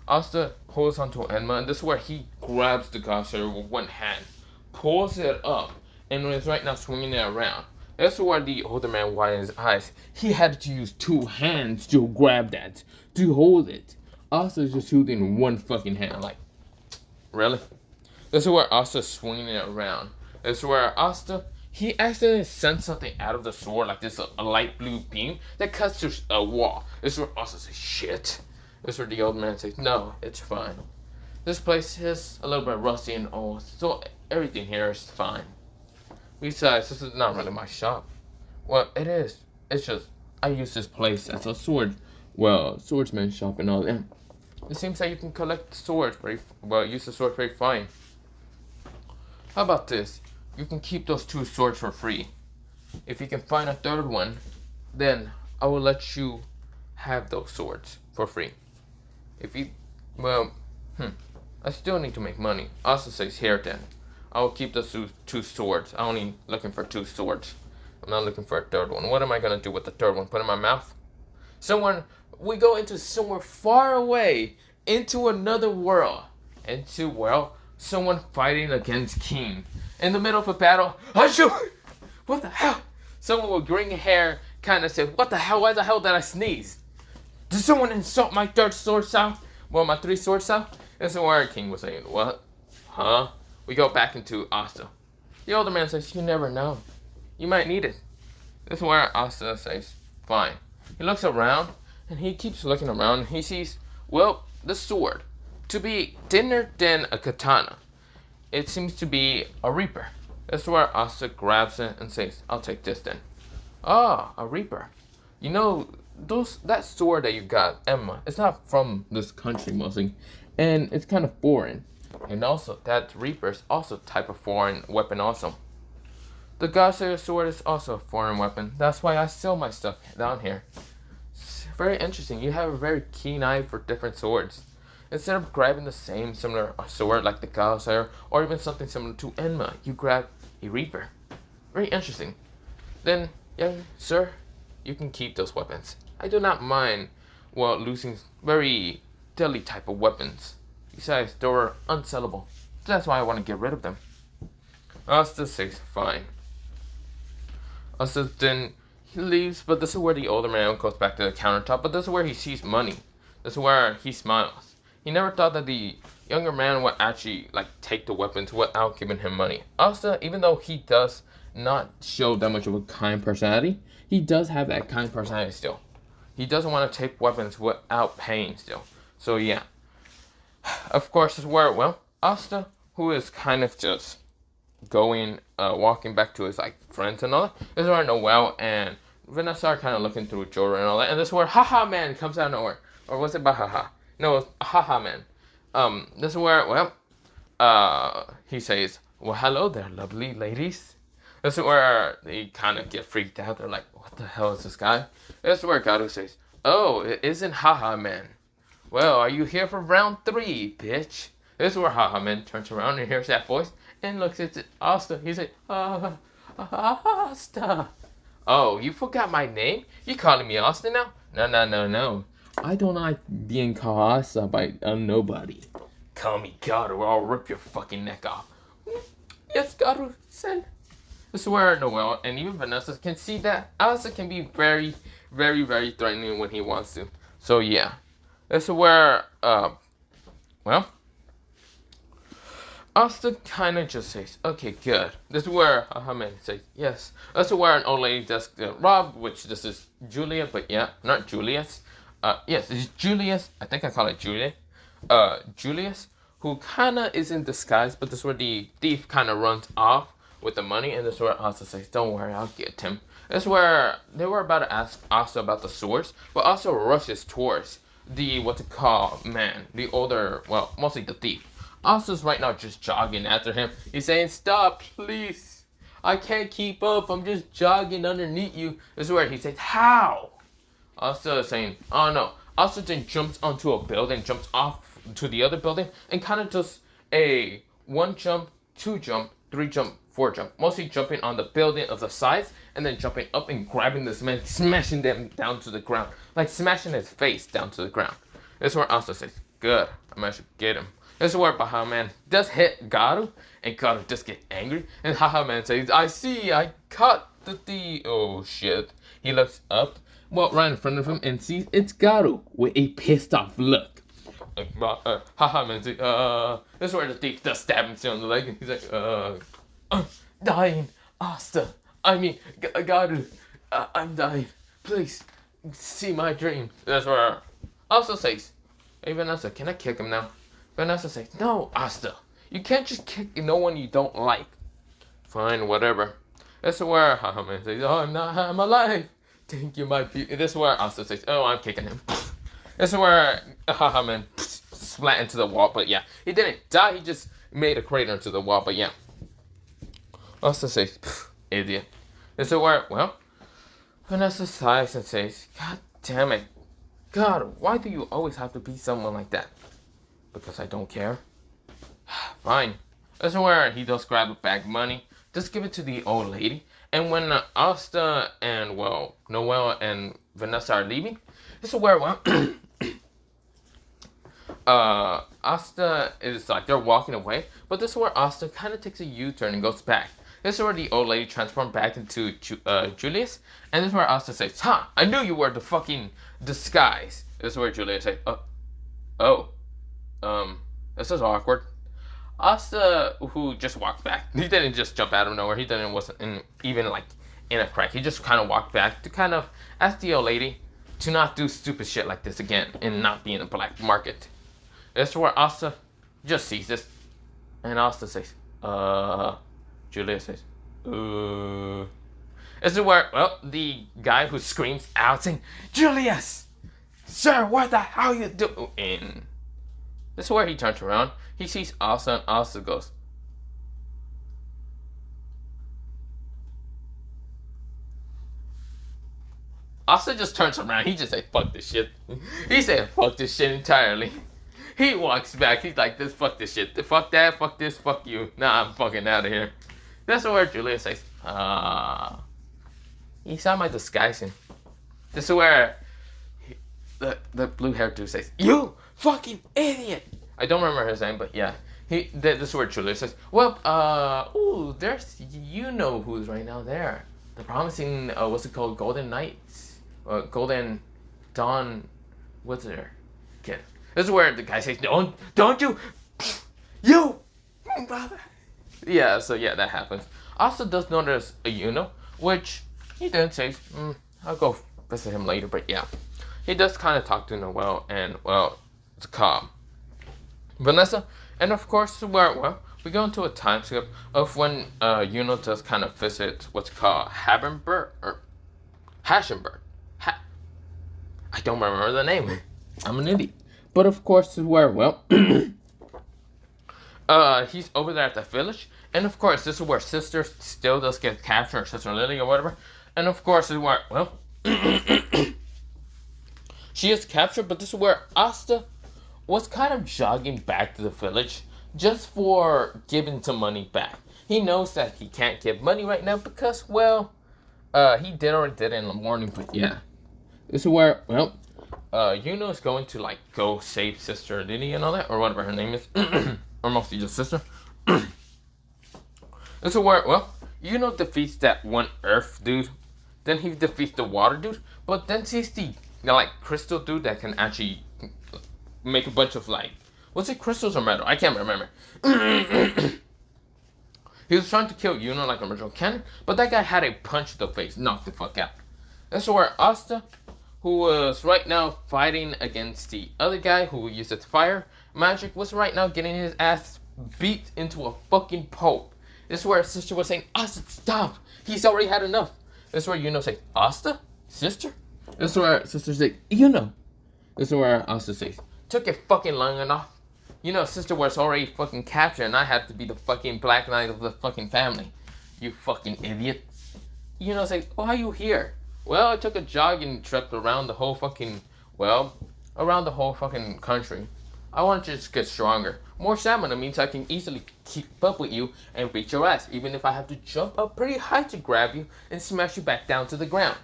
Asta holds onto Enma, and this is where he grabs the Godslayer with one hand, pulls it up, and is right now swinging it around. That's where the older man widens his eyes. He had to use two hands to grab that, to hold it. Asta's just holding one fucking hand, like, really? This is where Asta's swinging it around. This is where Asta, he accidentally sends something out of the sword, like this, a light blue beam that cuts through a wall. This is where Asta says, "Shit." This is where the old man says, "No, it's fine. This place is a little bit rusty and old, so everything here is fine. Besides, this is not really my shop." "Well, it is. It's just, I use this place as a swordsman shop and all that." It seems like you can collect swords use the sword very fine. How about this? You can keep those 2 swords for free. If you can find a 3rd one, then I will let you have those swords for free. If you, I still need to make money. Also says here then. I will keep the 2 swords. I'm only looking for 2 swords. I'm not looking for a 3rd one. What am I gonna do with the 3rd one? Put it in my mouth? We go into somewhere far away, into another world, into, well, someone fighting against King. In the middle of a battle, what the hell? Someone with green hair kind of said, what the hell, why the hell did I sneeze? Did someone insult my 3rd sword style? Well, my 3 sword style? This is where King was saying, what? Huh? We go back into Asta. The older man says, you never know. You might need it. This is where Asta says, fine. He looks around, and he keeps looking around, and he sees, well, the sword. To be thinner than a katana. It seems to be a reaper. This is where Asta grabs it and says, I'll take this then. Ah, a reaper. You know, that sword that you got, Emma, it's not from this country mostly, and it's kind of foreign. And also, that reaper is also a type of foreign weapon also. The Godslayer sword is also a foreign weapon. That's why I sell my stuff down here. It's very interesting. You have a very keen eye for different swords. Instead of grabbing the same similar sword like the Godslayer or even something similar to Enma, you grab a reaper. Very interesting. Then, young sir, you can keep those weapons. I do not mind, well, losing very deadly type of weapons. Besides, they were unsellable. That's why I want to get rid of them. Asta says, fine. Asta then he leaves, but this is where the older man goes back to the countertop, but this is where he sees money. This is where he smiles. He never thought that the younger man would actually, take the weapons without giving him money. Asta, even though he does not show that much of a kind personality, he does have that kind personality still. He doesn't want to take weapons without paying still. So yeah. Of course, is where, well, Asta, who is kind of just going, walking back to his, friends and all that, is where Noel and Vanessa are kind of looking through jewelry and all that, and this is where Haha Man comes out of nowhere. Or was it Bahaha? No, it's Haha Man. This is where, well, he says, well, hello there, lovely ladies. This is where they kind of get freaked out. They're like, what the hell is this guy? This is where Garou says, oh, it isn't Haha Man. Well, are you here for round 3, bitch? This is where Haha Man turns around and hears that voice and looks at Asta. He says, Asta. Oh, you forgot my name? You calling me Asta now? No. I don't like being called Asta by nobody. Call me Garou or I'll rip your fucking neck off. Yes, Garou said. This is where Noel and even Vanessa can see that Asta can be very, very, very threatening when he wants to. So yeah. This is where, well, Asta kind of just says, okay, good. This is where Haman says, yes. This is where an old lady does Rob, which this is Julia, but yeah, not Julius. Yes, it's Julius. I think I call it Julia. Julius, who kind of is in disguise, but this is where the thief kind of runs off with the money, and this is where Asta says, don't worry, I'll get him. This is where they were about to ask Asta about the swords, but also rushes towards the, man, the older, well, mostly the thief. Asta's right now just jogging after him. He's saying, stop, please. I can't keep up. I'm just jogging underneath you. This is where he says, how? Asta is saying, oh no. Asta then jumps onto a building, jumps off to the other building, and kind of does a 1 jump, 2 jump, 3 jump, 4 jump. Mostly jumping on the building of the sides, and then jumping up and grabbing this man, smashing them down to the ground. Like smashing his face down to the ground. This is where Asta says, good, I managed to get him. This is where Baha Man does hit Garou, and Garou just get angry. And Haha Man says, I see, I caught the thief. Oh shit. He looks up, well, right in front of him, and sees it's Garou with a pissed off look. Haha Man says, this is where the thief does stab him on the leg, and he's like, dying, Asta. I mean, Garou, I'm dying. Please, see my dream. That's where Asta says, hey Vanessa, can I kick him now? Vanessa says, no, Asta. You can't just kick no one you don't like. Fine, whatever. This is where Haha says, oh, I'm alive. Think you might be. This is where Asta says, oh, I'm kicking him. This is where Haha splat into the wall. But yeah, he didn't die. He just made a crater into the wall. But yeah. Asta says, idiot. This is where, well, Vanessa sighs and says, God damn it. God, why do you always have to be someone like that? Because I don't care. Fine. This is where he does grab a bag of money. Just give it to the old lady. And when Asta and, well, Noelle and Vanessa are leaving, this is where, well, Asta is like, they're walking away. But this is where Asta kind of takes a U-turn and goes back. This is where the old lady transformed back into Julius. And this is where Asta says, "Ha! I knew you were the fucking disguise." This is where Julius says, this is awkward. Asta, who just walked back, he didn't just jump out of nowhere. He wasn't even like in a crack. He just kind of walked back to kind of ask the old lady to not do stupid shit like this again and not be in a black market. This is where Asta just sees this, and Asta says, Julius says, This is where, well, the guy who screams out saying, Julius! Sir, what the hell you doing? This is where he turns around. He sees Asta, and Asta goes, Asta just turns around. He just said, fuck this shit. He said, fuck this shit entirely. He walks back. He's like, this, fuck this shit. Fuck that, fuck this, fuck you. Nah, I'm fucking out of here. That's where Julius says, he saw my disguising. This is where the blue-haired dude says, you fucking idiot. I don't remember his name, but yeah. This is where Julius says, well, there's, you know who's right now there. The promising, what's it called, Golden Knights? Golden Dawn, what's there? Kid. This is where the guy says, don't you, you, brother. Yeah, so yeah, that happens. Also does notice a Yuno, which he then says, I'll go visit him later, but yeah. He does kind of talk to Noelle and, well, to calm Vanessa, and of course, where, well, we go into a time skip of when Yuno does kind of visit what's called Habenberg, or Haschenberg. I don't remember the name. I'm an idiot. But of course, where, well, he's over there at the village. And of course, this is where Sister still does get captured, or Sister Lily or whatever. And of course, this is where, well, she is captured. But this is where Asta was kind of jogging back to the village just for giving some money back. He knows that he can't give money right now because, well, he already did it in the morning. But yeah, this is where, well, Yuno is going to, like, go save Sister Lily and all that, or whatever her name is. Or mostly just Sister. This is where, well, Yuno defeats that one earth dude. Then he defeats the water dude. But then sees the, like, crystal dude that can actually make a bunch of, like, was it crystals or metal? I can't remember. He was trying to kill Yuno like a original cannon. But that guy had a punch to the face. Knocked the fuck out. This is where Asta, who was right now fighting against the other guy who used its fire magic, was right now getting his ass beat into a fucking pulp. This is where Sister was saying, Asta, stop. He's already had enough. This is where Yuno says, Asta? Sister? This is where Sister says, Yuno. This is where Asta says, took it fucking long enough. You know, Sister was already fucking captured and I had to be the fucking Black Knight of the fucking family. You fucking idiot. Yuno says, why are you here? Well, I took a jogging trip around the whole fucking, well, around the whole fucking country. I want to just get stronger. More stamina means I can easily keep up with you and reach your ass, even if I have to jump up pretty high to grab you and smash you back down to the ground.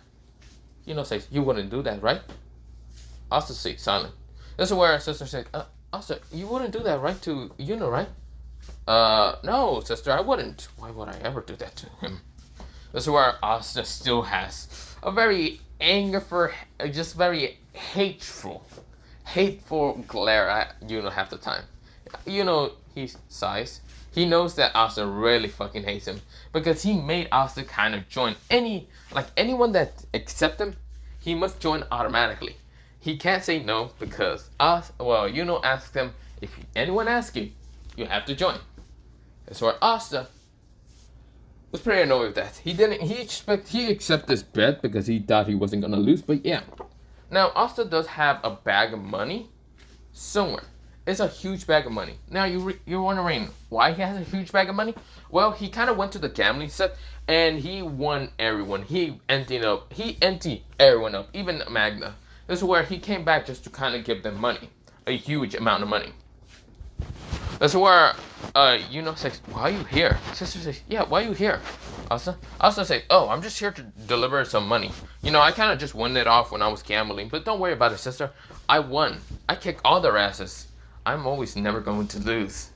Yuno says, you wouldn't do that, right? Asta stays silent. This is where her sister says, Asta, you wouldn't do that, right, to Yuno, right? No, sister, I wouldn't. Why would I ever do that to him? This is where Asta still has a very just very hateful glare at Yuno half the time. Yuno, he sighs. He knows that Asta really fucking hates him because he made Asta kind of join anyone that accepts him, he must join automatically. He can't say no because Yuno asks him, if anyone asks you, you have to join. That's where Asta was pretty annoyed with that. He accepted this bet because he thought he wasn't gonna lose, but yeah. Now Asta does have a bag of money somewhere. it's a huge bag of money. Now you're wondering why he has a huge bag of money? Well, he kind of went to the gambling set and he won everyone. He emptied everyone up, even Magna. This is where he came back just to kind of give them money, a huge amount of money. That's where says, why are you here? Sister says, yeah, why are you here? Asta says, oh, I'm just here to deliver some money. I kind of just won it off when I was gambling, but don't worry about it, sister. I won. I kicked all their asses. I'm always never going to lose.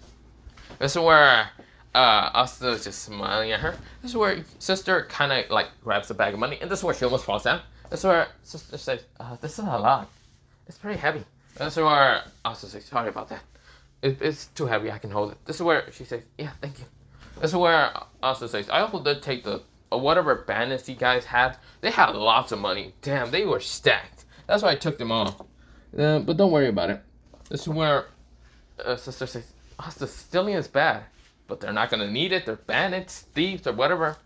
This is where Asta is just smiling at her. This is where sister kind of like grabs the bag of money, and this is where she almost falls down. This is where sister says, this is a lot. It's pretty heavy. This is where Asta says, sorry about that. It's too heavy, I can hold it. This is where she says, yeah, thank you. This is where Asta says, I also did take the whatever bandits you guys had. They had lots of money. Damn, they were stacked. That's why I took them all. But don't worry about it. This is where sister says, Asta, stealing is bad. But they're not going to need it. They're bandits, thieves, or whatever.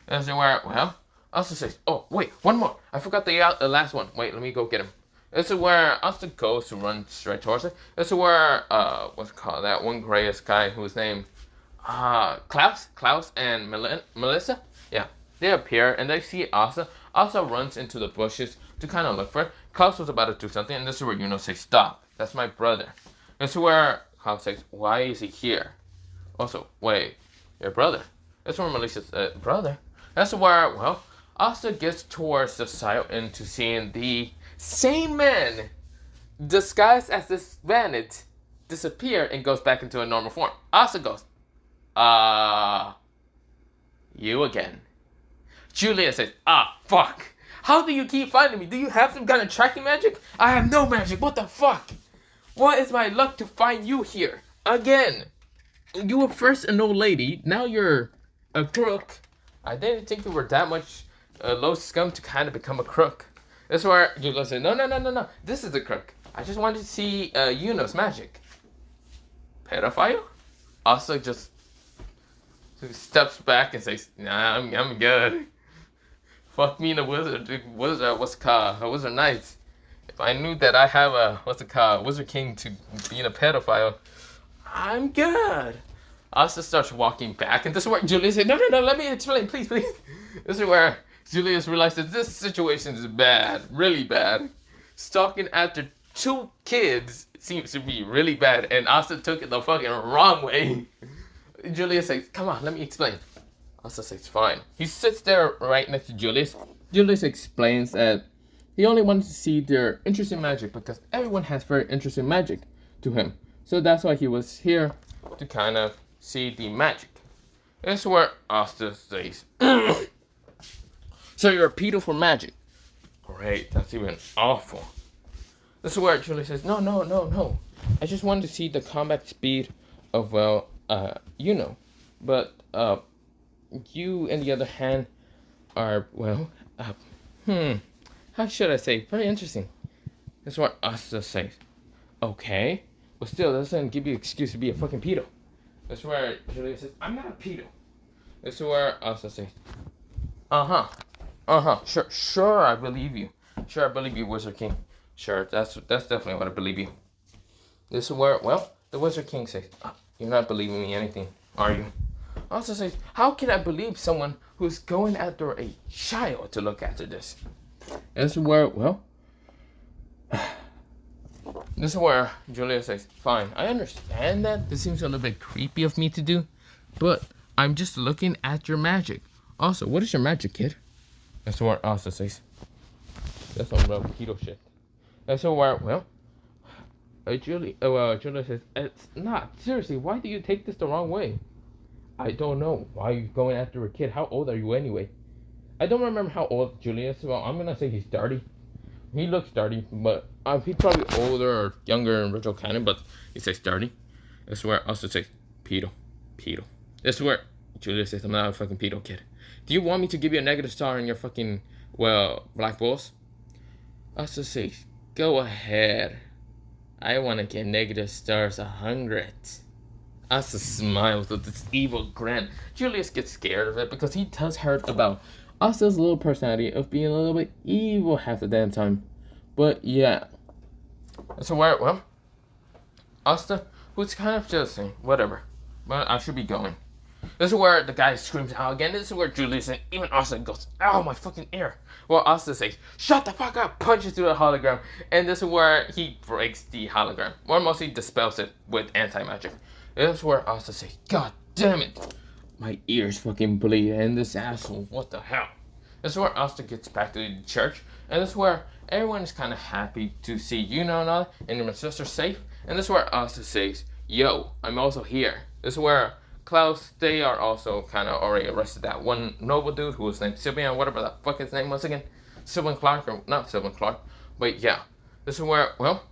This is where, well, Asta says, oh, wait, one more. I forgot the last one. Wait, let me go get him. This is where Asta goes to run straight towards it. This is where, what's it called? That one grayish guy whose name, Klaus and Melissa. Yeah, they appear and they see Asta. Asta runs into the bushes to kind of look for it. Klaus was about to do something, and this is where says, stop. That's my brother. This is where Klaus says, why is he here? Also, wait, your brother. That's where Melissa says, brother. That's where, well, Asta gets towards the side into seeing the same man disguised as this bandit disappear and goes back into a normal form. Asta goes, you again. Julia says, fuck. How do you keep finding me? Do you have some kind of tracking magic? I have no magic. What the fuck? What is my luck to find you here? Again. You were first an old lady. Now you're a crook. I didn't think you were that much low scum to kind of become a crook. That's where Julia said, no. This is the crook. I just wanted to see Yuno's magic. Pedophile? Also just steps back and says, nah, I'm good. Fuck me and a wizard. A wizard knight. If I knew that I have a, wizard king to being a pedophile, I'm good. Asta starts walking back, and this is where Julius said, no, let me explain, please. This is where Julius realizes this situation is bad, really bad. Stalking after 2 kids seems to be really bad, and Asta took it the fucking wrong way. Julius says, come on, let me explain. Asta says, fine. He sits there right next to Julius. Julius explains that he only wanted to see their interesting magic because everyone has very interesting magic to him. So that's why he was here, to kind of see the magic. This is where Asta says, so you're a pedo for magic. Great, that's even awful. This is where Julie says, no. I just wanted to see the combat speed of, well, Yuno. But, you, on the other hand, are, well, how should I say? Very interesting. This is what Asta says. Okay. But still, that doesn't give you an excuse to be a fucking pedo. That's where Julia says, I'm not a pedo. This is where Asta says, Sure, I believe you. Sure, I believe you, Wizard King. Sure, that's definitely what I believe you. This is where, well, the Wizard King says, you're not believing me anything, are you? Asta says, how can I believe someone who's going after a child to look after this? This is where, well, this is where Julia says, fine, I understand that. This seems a little bit creepy of me to do, but I'm just looking at your magic. Also, what is your magic, kid? That's what Asta says. That's some real keto shit. That's where, well, Julia says, it's not. Seriously, why do you take this the wrong way? I don't know. Why are you going after a kid? How old are you anyway? I don't remember how old Julia is. Well, I'm going to say he's 30. He looks 30, but he's probably older or younger in original canon, but he says 30. That's where Asta says, pedo. That's where Julia says, I'm not a fucking pedo, kid. Do you want me to give you a negative star in your fucking, well, black balls? Asta says, go ahead. I want to get negative stars 100. Asta smiles with this evil grin. Julius gets scared of it because he tells her about Asta's little personality of being a little bit evil half the damn time. But yeah. So where, well, Asta, who's kind of just saying, whatever, but I should be going. This is where the guy screams out again. This is where Julius and even Asta goes, ow, my fucking ear. Well, Asta says, shut the fuck up, punches through the hologram. And this is where he breaks the hologram. Or mostly dispels it with anti-magic. This is where Asta says, God damn it. My ears fucking bleed and this asshole, what the hell? This is where Asta gets back to the church. And this is where everyone is kind of happy to see and my sister safe. And this is where Asta says, yo, I'm also here. This is where Klaus, they are also kind of already arrested that one noble dude who was named Sylvian, whatever the fuck his name was again. Sylvan Clark, or not Sylvan Clark. But yeah, this is where, well,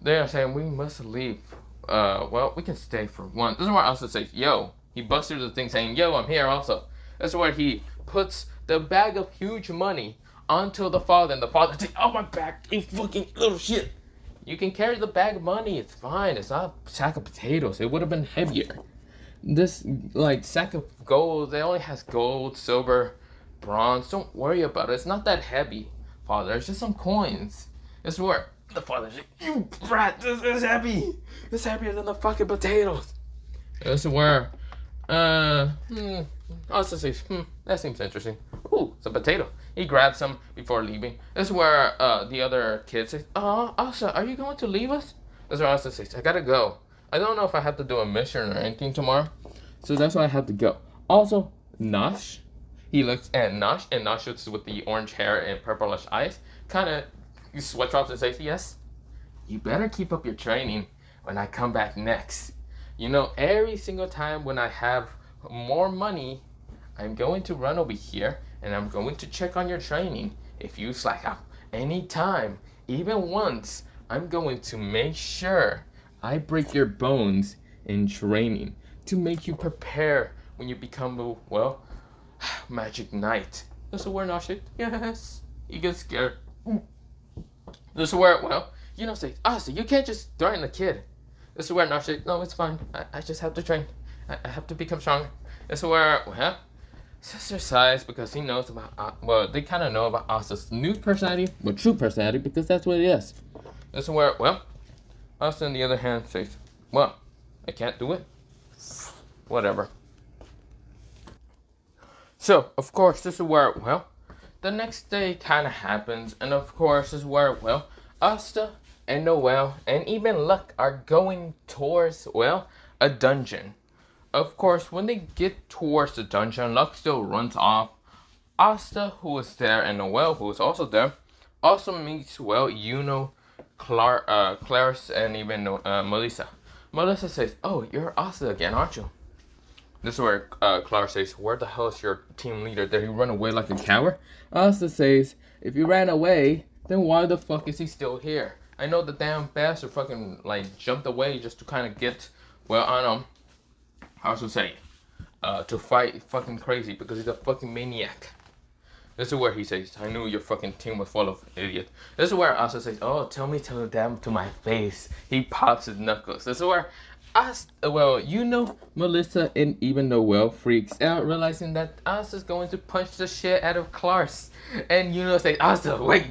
they are saying we must leave. Well, we can stay for one. This is where Asta says, yo, he busts through the thing saying, yo, I'm here also. This is where he puts the bag of huge money onto the father, and the father says, oh, my back, you fucking little shit. You can carry the bag of money, it's fine. It's not a sack of potatoes. It would have been heavier. This, like, sack of gold, it only has gold, silver, bronze. Don't worry about it. It's not that heavy, father. It's just some coins. This is where the father's like, you brat, this is heavy. It's heavier than the fucking potatoes. This is where, also says, that seems interesting. Ooh, it's a potato. He grabs some before leaving. This is where the other kid says, Asa, are you going to leave us? This is where Asa says, I gotta go. I don't know if I have to do a mission or anything tomorrow. So that's why I have to go. Also, Nosh. He looks at Nosh, and Nosh looks with the orange hair and purplish eyes. Kind of sweat drops and says, yes, you better keep up your training when I come back next. You know, every single time when I have more money, I'm going to run over here and I'm going to check on your training. If you slack out any time, even once, I'm going to make sure I break your bones in training to make you prepare when you become a, well, magic knight. This is where Nosh, yes, you get scared. This is where, well, you know, say, so you can't just threaten the kid. This is where Nosh, no, it's fine. I just have to train. I have to become stronger. This is where, well, Sister sighs because he knows about, well, they kind of know about Asta's new personality, but true personality, because that's what it is. This is where, well, Asta on the other hand says, well, I can't do it. Whatever. So, of course, this is where, well, the next day kind of happens, and of course, this is where, well, Asta and Noel and even Luck are going towards, well, a dungeon. Of course, when they get towards the dungeon, Luck still runs off. Asta, who is there, and Noel, who is also there, also meets, well, Clarice, and even Melissa. Melissa says, oh, you're Asta again, aren't you? This is where Clarice says, where the hell is your team leader? Did he run away like a coward? Asta says, if he ran away, then why the fuck is he still here? I know the damn bastard fucking, like, jumped away just to kind of get, well, I don't know, how should I say, to fight fucking crazy because he's a fucking maniac. This is where he says, I knew your fucking team was full of idiots. This is where Asta says, oh, tell me to them to my face. He pops his knuckles. This is where Asta, well, you know, Melissa and even Noel freaks out, realizing that Asta's going to punch the shit out of Clarce. And you know, says, Asta, wait.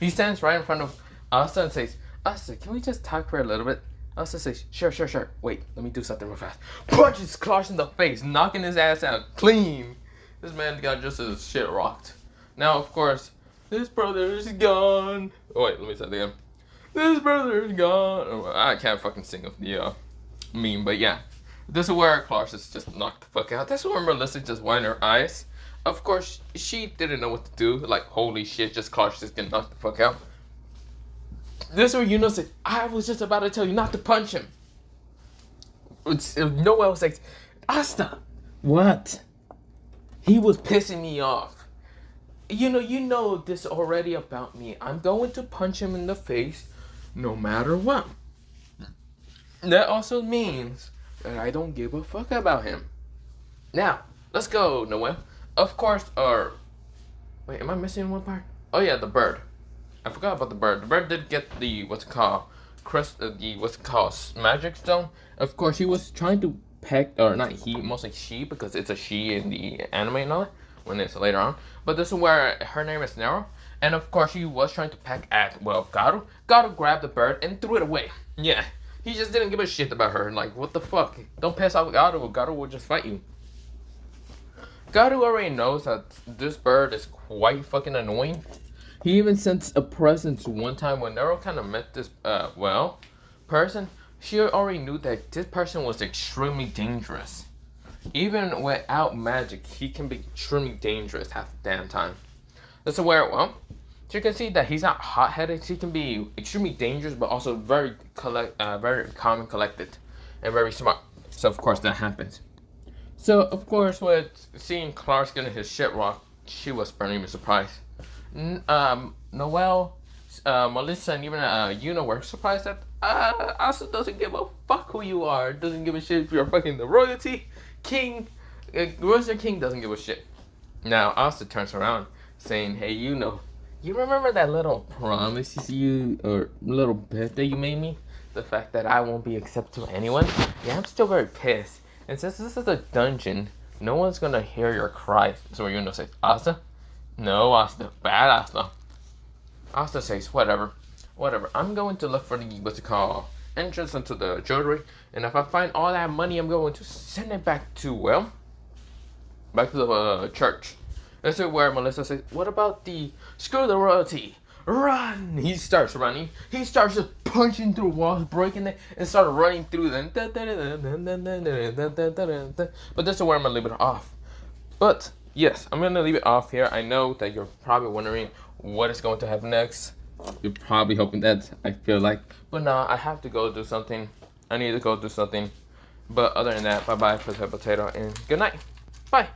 He stands right in front of Asta and says, Asta, can we just talk for a little bit? Asta says, sure. Wait, let me do something real fast. Punches Clarce in the face, knocking his ass out clean. This man got just his shit rocked. Now, of course, this brother is gone. Oh, wait, let me say that again. This brother is gone. Oh, I can't fucking sing of the meme, but yeah. This is where Clarce is just knocked the fuck out. This is where Melissa just whined her eyes. Of course, she didn't know what to do. Like, holy shit, just Clarce just getting knocked the fuck out. This is where Yuno said, I was just about to tell you not to punch him. Noel says, Asta, what? He was pissing me off. You know this already about me. I'm going to punch him in the face no matter what. That also means that I don't give a fuck about him. Now, let's go, Noel. Of course, wait, am I missing one part? Oh yeah, the bird. I forgot about the bird. The bird did get the, magic stone. Of course, he was trying to peck, or not he, mostly she, because it's a she in the anime and all that, when it's later on. But this is where her name is Nero. And of course, he was trying to peck at, well, Garou. Garou grabbed the bird and threw it away. Yeah, he just didn't give a shit about her. Like, what the fuck? Don't piss off Garou. Garou will just fight you. Garou already knows that this bird is quite fucking annoying. He even sent a present one time when Nero kind of met this, person. She already knew that this person was extremely dangerous. Even without magic, he can be extremely dangerous half the damn time. That's where, well, so you can see that he's not hot-headed. He can be extremely dangerous, but also very very calm and collected, and very smart. So of course that happens. So of course, with seeing Clark getting his shit rocked, she was pretty even surprised. Noelle, Melissa, and even Yuna were surprised that Asta doesn't give a fuck who you are. Doesn't give a shit if you're fucking the royalty king. Royalty king doesn't give a shit. Now Asta turns around, saying, "Hey, you remember that little promise or little bet that you made me? The fact that I won't be accepted to anyone? Yeah, I'm still very pissed. And since this is a dungeon, no one's gonna hear your cries." So Yuna says, "Asta? No, Asta. Bad Asta." Asta says, whatever. I'm going to look for the, what's it called, entrance into the jewelry. And if I find all that money, I'm going to send it back to, well, back to the church. This is where Melissa says, what about the, screw the royalty. Run! He starts running. He starts just punching through walls, breaking it, and starts running through them. But this is where I'm going to leave it off. But yes, I'm going to leave it off here. I know that you're probably wondering what is going to happen next. You're probably hoping that, I feel like. But nah, I have to go do something. I need to go do something. But other than that, bye-bye, potato, and good night. Bye.